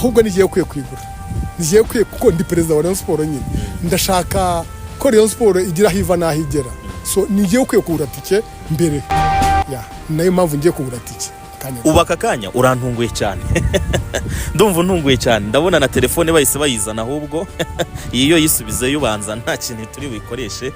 ahubwo nigiye kwigura nigiye kuko ndi perezida wa Rayon Sport nyine ndashaka ko Rayon Sport igira hiva nahigera so nigiye kugura tike mbere ya nayo mpamvu ngiye kugura tike ubaka kanya urantunguye cyane ndumva ntunguye cyane ndabona na telefone bahise bayizana ahubwo iyo yisubize yubanza nta kintu turi bikoreshe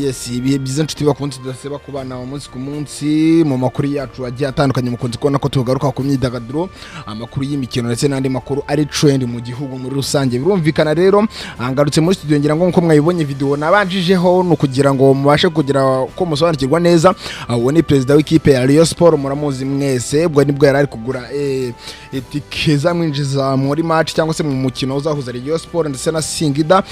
yes ibihe byiza nshuti bakunze tudaseba kubana umunsi ku munsi mu makuru yacu agiye atandukanye mukunze kubona ko tugaruka ku myidagaduro amakuru y'imikino ndetse n'andi makuru ari trend mu gihugu muri rusange birumvikana rero angarutse muri studio ngira ngo nko mwayibonye video nabanjijeho no kugira ngo mubashe kugira ko musobanukirwa neza uwo ni perezida w'ikipe ya Rayon Sport muramuzi mwese ubwo nibwo yari kugura itike zamwinjiza muri match cyangwa se mu mukino uzahuza Rayon Sport ndetse na Singida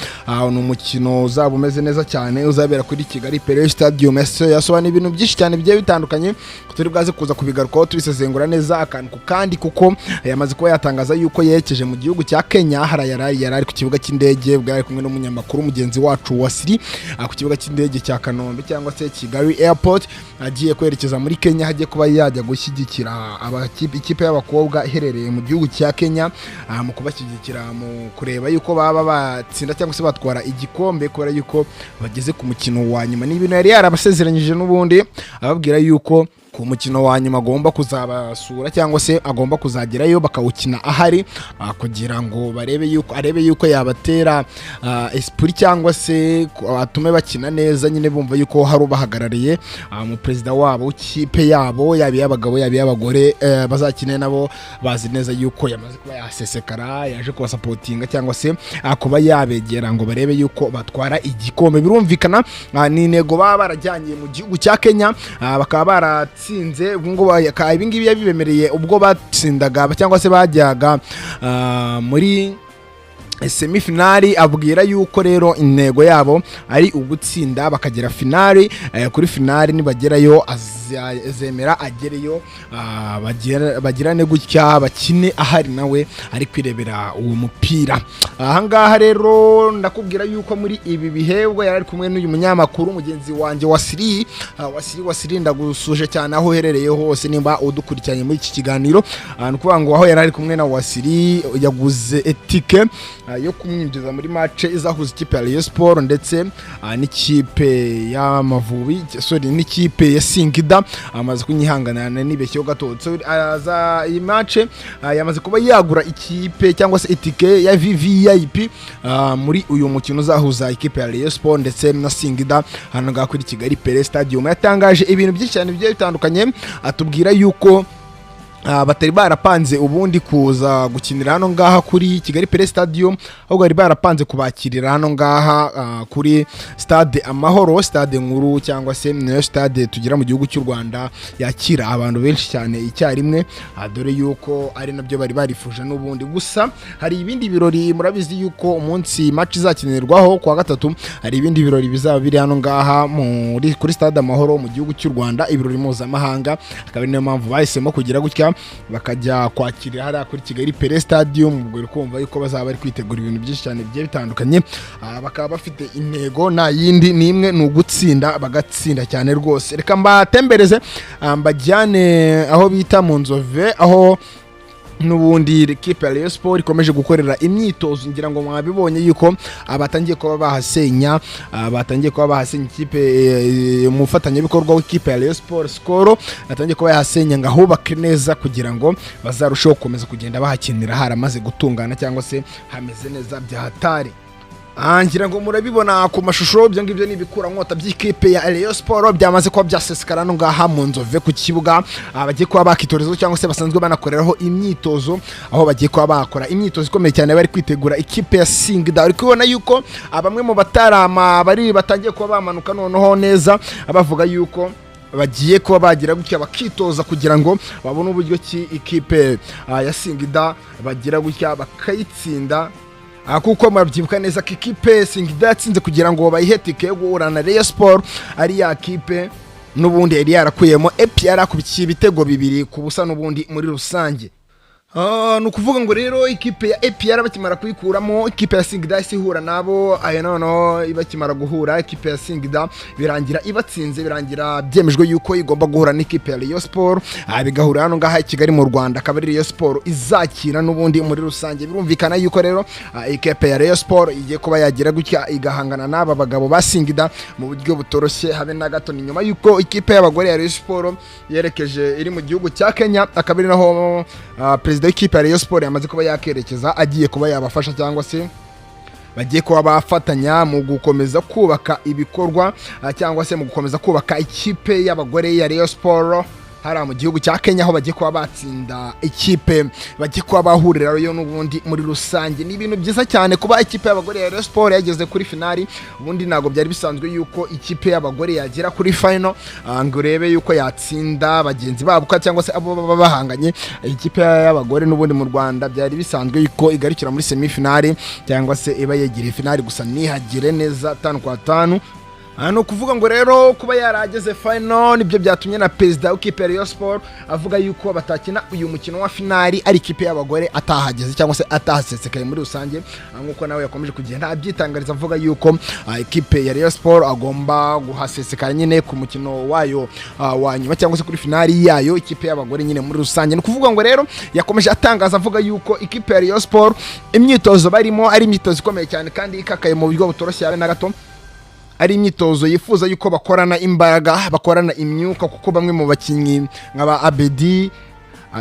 ni umukino uzaba umeze neza cyane uzabera kuri Kigali Perezida Stadium yasobanura ibintu byinshi cyane bigiye bitandukanye turi bwaze kuza kubigarukaho tubisezengura neza akantu kandi kuko yamaze kuba yatangaza yuko yerekeje mu gihugu cya Kenya yarari ku kibuga cy'indege bwari kumwe n'umunyamakuru mugenzi wacu Wasiri ku kibuga cy'indege cya Kanombe cyangwa se Kigali Airport agiye kwerekeza muri Kenya hagiye kuba yajya gushyigikira ikipe y'abakobwa iherereye mu gihugu cya Kenya mu kubashyigikira mu kureba yuko baba batsinda cyangwa se batwara igikombe kubera yuko bageze ku mukino wa nyuma n'ibintu yari yarabasezeranyije n'ubundi ababwira yuko ku mukino wa nyuma agomba kuzabasura cyangwa se agomba kuzagerayo bakawukina ahari kugira ngo arebe yuko yabatera esprit cyangwa se atume bakina neza nyine bumva yuko hari ubahagarariye mu perezida wabo w'ikipe yabo yabi y'abagabo yabi y'abagore bazakine nabo bazi neza yuko yamaze kuba yasesekara yaje kubasupportinga cyangwa se kuba yabegera ngo barebe yuko batwara igikombe birumvikana ni intego baba barajyanye mu gihugu cya Kenya bakaba baratsinze ngo ibingibi yabibemereye ubwo batsindaga cyangwa se bajyaga muri semifinali abwira yuko rero intego yabo ari ugutsinda bakagera finali kuri finali nibagerayo azemera agereyo bagirane gutya bakine ahari nawe ari kwirebera uwo mupira ahangaha rero ndakubwira yuko muri ibi bihebwo yari kumwe n'uyu munyamakuru mugenzi wanjye Wasiri ndagusuje cyane aho herereye hose nimba udukurikiranye muri iki kiganiro nukuvuga ngo aho yari kumwe na Wasiri yaguze etike yo kumwinjiza muri match izahuza ikipe ya Rayon Sport ndetse n'ikipe y'Amavubi n'ikipe ya Singida amaze kunyihanganana nibeshyeho gato aza iyi match yamaze kuba yagura ikipe cyangwa se itike ya VIP muri uyu mukino uzahuza ikipe ya Rayon Sport ndetse na Singida hano kuri Kigali Perezida Stadium yatangaje ibintu byinshi cyane bigiye bitandukanye atubwira yuko batari barapanze ubundi kuza gukinira hano ngaha kuri Kigali Perezida Stadium ahubwo bari barapanze kubakirira hano ngaha kuri stade Amahoro stade nkuru cyangwa se niyo stade tugira mu gihugu cy'u Rwanda yakira abantu benshi cyane icyarimwe dore yuko ari nabyo bari barifuje n'ubundi gusa hari ibindi birori murabizi yuko umunsi match izakinirwaho kwa gatatu hari ibindi birori bizaba biri hano ngaha kuri stade Amahoro mu gihugu cy'u Rwanda ibirori mpuzamahanga akaba niyo mpamvu bahisemo kugira gutya bakajya kwakirira hariya kuri Kigali Perezida Stadium ubwo kumva yuko bazaba bari kwitegura ibintu byinshi cyane bigiye bitandukanye bakaba bafite intego na yindi nimwe ni ugutsinda bagatsinda cyane rwose reka mbatembereze mbajyane aho bita mu Nzove aho n'ubundi ikipe ya Rayon Sport ikomeje gukorera imyitozo ngira ngo mwabibonye yuko abatangiye kuba bahasenya ikipe umufatanye bikorwa w'ikipe ya Rayon Sport Skoro atangiye kuba yahasenya ngahubake neza kugira ngo bazarusheho gukomeza kugenda bahakinira haramaze gutungana cyangwa se hameze neza byahatari ngira ngo murabibona ku mashusho byo ngibyo nibikura nkota by'ikipe ya Rayon Sport byamaze kuba byasesekara no ngaha mu Nzove ku kibuga bagiye kuba bakitorezo cyangwa se basanzwe banakoreraho imyitozo aho bagiye kuba bakora imyitozo ikomeye cyane bari kwitegura ikipe ya Singida uri kubona yuko bamwe mu batarama bari batangiye kuba bamanuka noneho neza abavuga yuko bagiye kuba bagira gutya bakitoza kugira ngo babone uburyo ki ikipe ya Singida bagira gutya bakayitsinda kuko murabyibuka neza ko ikipe Singida yatsinze kugira ngo bayihetike yo guhura na Rayon Sport ari ya kipe n'ubundi yari yarakuyemo EPR akubikiye ibitego 2-0 n'ubundi muri rusange ni ukuvuga ngo rero ikipe ya APR bakimara kuyikuramo ikipe ya Singida ihura nabo aya noneho bakimara guhura ikipe ya Singida birangira ibatsinze birangira byemejwe yuko igomba guhura n'ikipe ya Rayon Sport bigahura hano ngaha i Kigali mu Rwanda akaba ari Rayon Sport izakira n'ubundi muri rusange birumvikana yuko rero ikipe ya Rayon Sport igiye kuba yagira gutya igahangana n'aba bagabo ba Singida mu buryo butoroshye habe na gato ni nyuma yuko ikipe y'abagore ya Rayon Sport yerekeje iri mu gihugu cya Kenya akaba ari naho Perezida w'ikipe ya Rayon Sport yamaze kuba yakerekeza agiye kuba yabafasha cyangwa se bagiye kuba bafatanya mu gukomeza kubaka ibikorwa cyangwa se mu gukomeza kubaka ikipe y'abagore ya Rayon Sport hara mu gihugu cya Kenya aho bagiye kuba batsinda ikipe bagiye kuba bahurira yo n'ubundi muri rusange ni ibintu byiza cyane kuba ikipe y'abagore ya Rayon Sport yageze kuri finali ubundi nago byari bisanzwe yuko ikipe y'abagore yagera kuri final ngo urebe yuko yatsinda bagenzi babo cyangwa se abo baba bahanganye ikipe y'abagore n'ubundi mu Rwanda byari bisanzwe yuko igarukira muri semi finali cyangwa se iba yegiriye finali gusa nihagire neza 5-5 no kuvuga ngo rero kuba yarageze final nibyo byatumye na Perezida w'ikipe ya Rayon Sport avuga yuko batakina uyu mukino wa finali ari ikipe y'abagore atahageze cyangwa se atahasesekaye muri rusange nkuko nawe yakomeje kugenda abyitangariza avuga yuko ikipe ya Rayon Sport agomba guhasesekara nyine ku mukino wayo wa nyuma cyangwa se kuri finali yayo ikipe y'abagore nyine muri rusange no kuvuga ngo rero yakomeje atangaza avuga yuko ikipe ya Rayon Sport imyitozo barimo ari imyitozo ikomeye cyane kandi ikakaye mu buryo butoroshye habe na gato ari imyitozo yifuza yuko bakorana imbaraga bakorana imyuka kuko bamwe mu bakinnyi nk'aba Abedi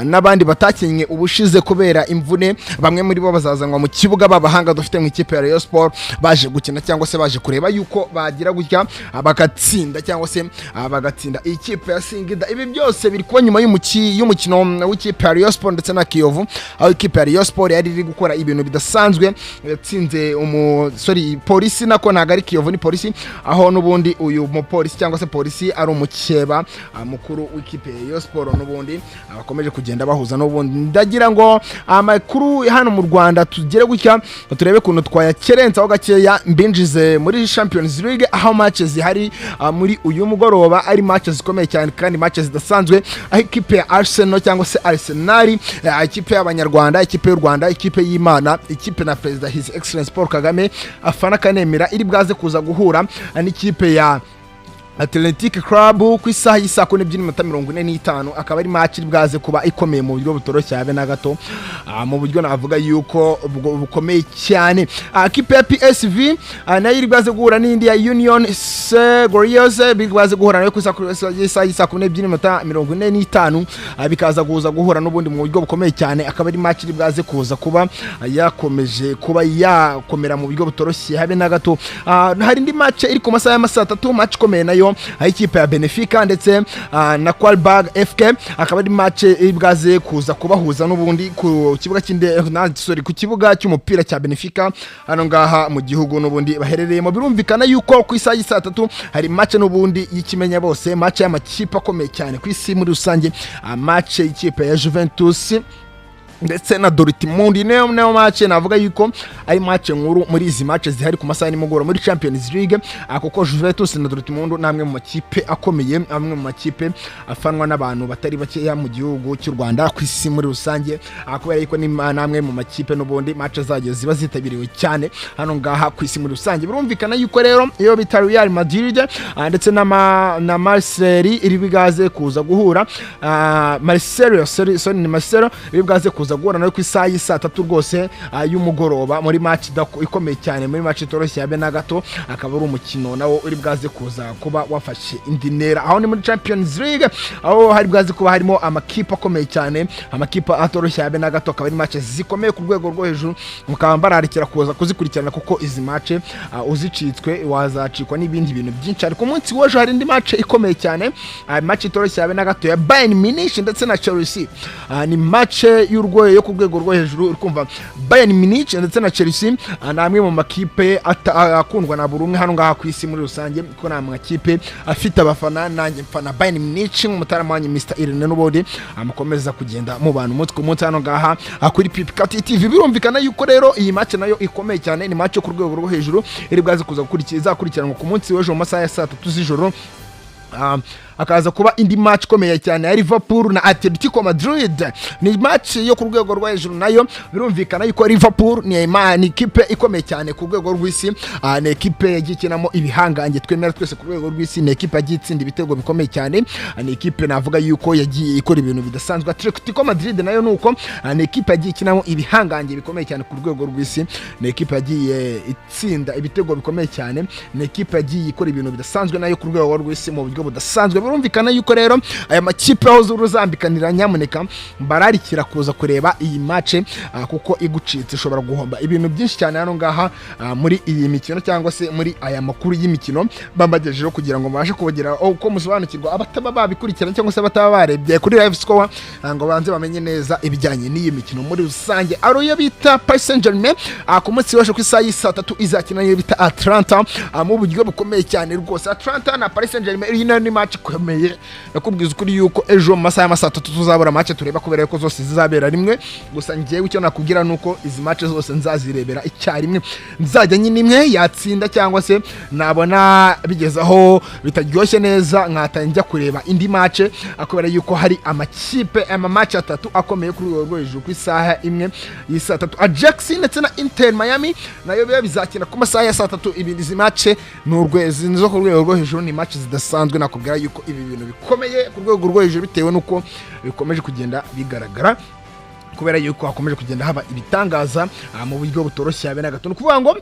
n'abandi batakinnye ubushize kubera imvune bamwe muri bo bazazanwa mu kibuga babahanga dufite mu ikipe ya Rayon Sport baje gukina cyangwa se baje kureba yuko bagira gutya bagatsinda cyangwa se bagatsinda ikipe ya Singida ibi byose biri kuba nyuma y'umukino w'ikipe ya Rayon Sport ndetse na Kiyovu aho ikipe ya Rayon Sport yari iri gukora ibintu bidasanzwe yatsinze polisi nako ntago ari Kiyovu ni polisi aho n'ubundi uyu mupolisi cyangwa se polisi ari umukeba mukuru w'ikipe ya Rayon Sport n'ubundi abakomeje kugenda bahuza n'ubundi ndagira ngo amakuru hano mu Rwanda tugere gutya turebe kuntu twayakerenza aho gakeya mbinjize muri Champions League aho matches zihari muri uyu mugoroba ari matches zikomeye cyane kandi matches zidasanzwe aho ikipe ya Arsenal cyangwa se Arsenal ikipe y'abanyarwanda ikipe y'u Rwanda ikipe y'Imana ikipe na Perezida His Excellency Paul Kagame afana kanemera iri bwaze kuza guhura n'ikipe ya Athletic Club ku isaha y'isa 4:45 akaba ari match bwaze kuba ikomeye mu buryo butoroshye habe na gato mu buryo navuga yuko bukomeye cyane ikipe ya PSV nayo iri bwaze guhura n'indi ya Union Glorious bigwaze guhura nayo ku isaha y'isa 4:45 bikaza kuza guhura n'ubundi mu buryo bukomeye cyane akaba ari match iri bwaze kuza kuba yakomeje kuba yakomera mu buryo butoroshye habe na gato hari indi match iri ku masaha ya 3 match komeye nayo ikipe ya Benfica ndetse na Qualbag FK akaba ari match ibwaze kuza kubahuza n'ubundi ku kibuga ku kibuga cy'umupira cya Benfica hano ngaha mu gihugu n'ubundi baherereyemo birumvikana yuko ku isaha y'isa 3 hari match n'ubundi y'ikimenya bose match y'amakipe akomeye cyane ku isi muri rusange match y'ikipe ya Juventus ndetse na Dortmund niyo match navuga yuko ari match nkuru muri izi match zihari ku masaha nimugoro muri Champions League kuko Juventus na Dortmund namwe mu makipe akomeye amwe mu makipe afanwa n'abantu batari bakeya mu gihugu cy'u Rwanda ku isi muri rusange kubera yuko ni namwe mu makipe n'ubundi match zagiye ziba zitabiriwe cyane hano ngaha ku isi muri rusange birumvikana yuko rero iyo bita Real Madrid ndetse na Marseille iri bigaze kuza guhura Marcelo iri bigaze kuza guhura nayo ku isaha y'isa 3 rwose y'umugoroba muri match ikomeye cyane muri match itoroshye yabe na gato akaba ari umukino nawo uri bwaze kuza kuba wafashe indi ntera aho ni muri Champions League aho hari bwaze kuba harimo amakipe akomeye cyane amakipe atoroshye yabe na gato akaba ari match zikomeye ku rwego rwo hejuru mukaba bararikira kuza kuzikurikirana kuko izi match uzicitswe wazacikwa n'ibindi bintu byinshi ariko umunsi w'ejo hari indi match ikomeye cyane match itoroshye yabe na gato ya Bayern Munich ndetse na Chelsea ni match y'urwo yo ku rwego rwo hejuru urumva Bayern Munich ndetse na Chelsea namwe mu makipe akundwa na buri umwe hano ngaha ku isi muri rusange ko namwe makipe afite abafana nanjye mfana Bayern Munich nk'umutaramanye Mr Irene n'ubodi amukomeza kugenda mu bantu umutwe ku munsi hano ngaha kuri PIPI KATI TV birumvikana yuko rero iyi match nayo ikomeye cyane ni match ku rwego rwo hejuru iri bwaze kuza gukurikiranwa ku munsi w'ejo mu masaha ya 3 z'ijoro akaza kuba indi match ikomeye cyane ya Liverpool na Atletico Madrid. Ni match yo ku rwego rwa hejuru, nayo birumvikana yuko Liverpool ni ikipe ikomeye cyane ku rwego rw'isi, ni ikipe yagikinamo ibihangange twemera twese ku rwego rw'isi, ni ikipe yagitsinda ibitego bikomeye cyane, ni ikipe navuga yuko yagiye ikora ibintu bidasanzwe. Atletico Madrid nayo nuko ni ikipe yagikinamo ibihangange bikomeye cyane ku rwego rw'isi, ni ikipe yagiye itsinda ibitego bikomeye cyane, ni ikipe yagiye ikora ibintu bidasanzwe nayo ku rwego rw'isi mu buryo budasanzwe. Birumvikana yuko rero aya makipe aho zuruzambikanira, nyamuneka mbararikira kuza kureba iyi match kuko igucitse ushobora guhomba ibintu byinshi cyane hano ngaha muri iyi mikino cyangwa se muri aya makuru y'imikino bambagejejeho kugira ngo mubashe kubagira uko musobanukirwa abataba babikurikirana cyangwa se abataba barebye kuri live score ngo banze bamenye neza ibijyanye n'iyi mikino muri rusange. Aroyo bita Paris Saint-Germain ku munsi w'ejo ku isaha y'isa 3 izakina niyo bita Atlanta mu buryo bukomeye cyane rwose. Atlanta na Paris Saint-Germain iyi ni match ikomeye, nakubwiza ukuri yuko ejo mu masaha y'asa 3 tuzabura match tureba kubera ko zose zizabera rimwe. Gusa ngiye icyo nakubwira nuko izi match zose nzazirebera icyarimwe, nzajya nyine imwe yatsinda cyangwa se nabona bigezaho bitaryoshye neza nkatangira kureba indi match, akubera yuko hari amakipe match atatu akomeye kuri urwo hejuru ku isaha imwe y'isa 3. Ajax ndetse na Inter Miami nayo bizakina ku masaha ya saa 3. ibindi izi match n'urwezi nizo ku rwego rwo hejuru, ni match zidasanzwe. Nakubwira yuko ibi bintu bikomeye ku rwego rwo hejuru bitewe nuko bikomeje kugenda bigaragara, kubera yuko hakomeje kugenda haba ibitangaza mu buryo butoroshye habe na gato. Nukuvuga ngo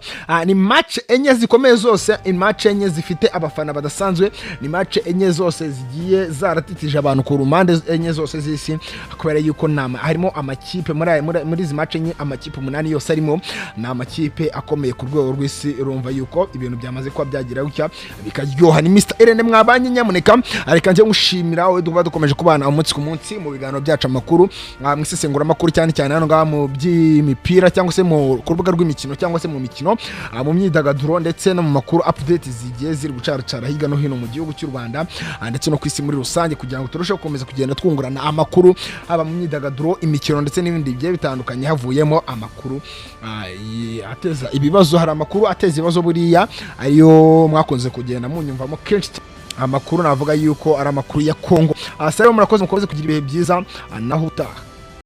ni match enye zikomeye zose, in match enye zifite abafana badasanzwe, ni match enye zose zigiye zaratitije abantu ku rumande enye zose z'isi, kubera yuko harimo amakipe muri izi match enye, amakipe 8 yose arimo ni amakipe akomeye ku rwego rw'isi. Urumva yuko ibintu byamaze kuba byagira gutya bikaryoha. Ni Mr Irene mwabanye, nyamuneka areka nje ngushimira wowe dukomeje kubana umunsi ku munsi mu biganiro byacu amakuru mwisesengura amakuru cyane cyane hano ngaha mu by'imipira cyangwa se mu rubuga rw'imikino cyangwa se mu mikino, mu myidagaduro ndetse no mu makuru update zigiye ziri gucaracara higa no hino mu gihugu cy'u Rwanda ndetse no ku isi muri rusange, kugira ngo turusheho gukomeza kugenda twungurana amakuru haba mu myidagaduro, imikino ndetse n'ibindi bigiye bitandukanye, havuyemo amakuru ateza ibibazo. Hari amakuru ateza ibibazo buriya ayo mwakunze kugenda munyumvamo kenshi, amakuru navuga yuko ari amakuru ya Kongo. Asaba murakoze mukomeze kugira ibihe byiza, naho utaha.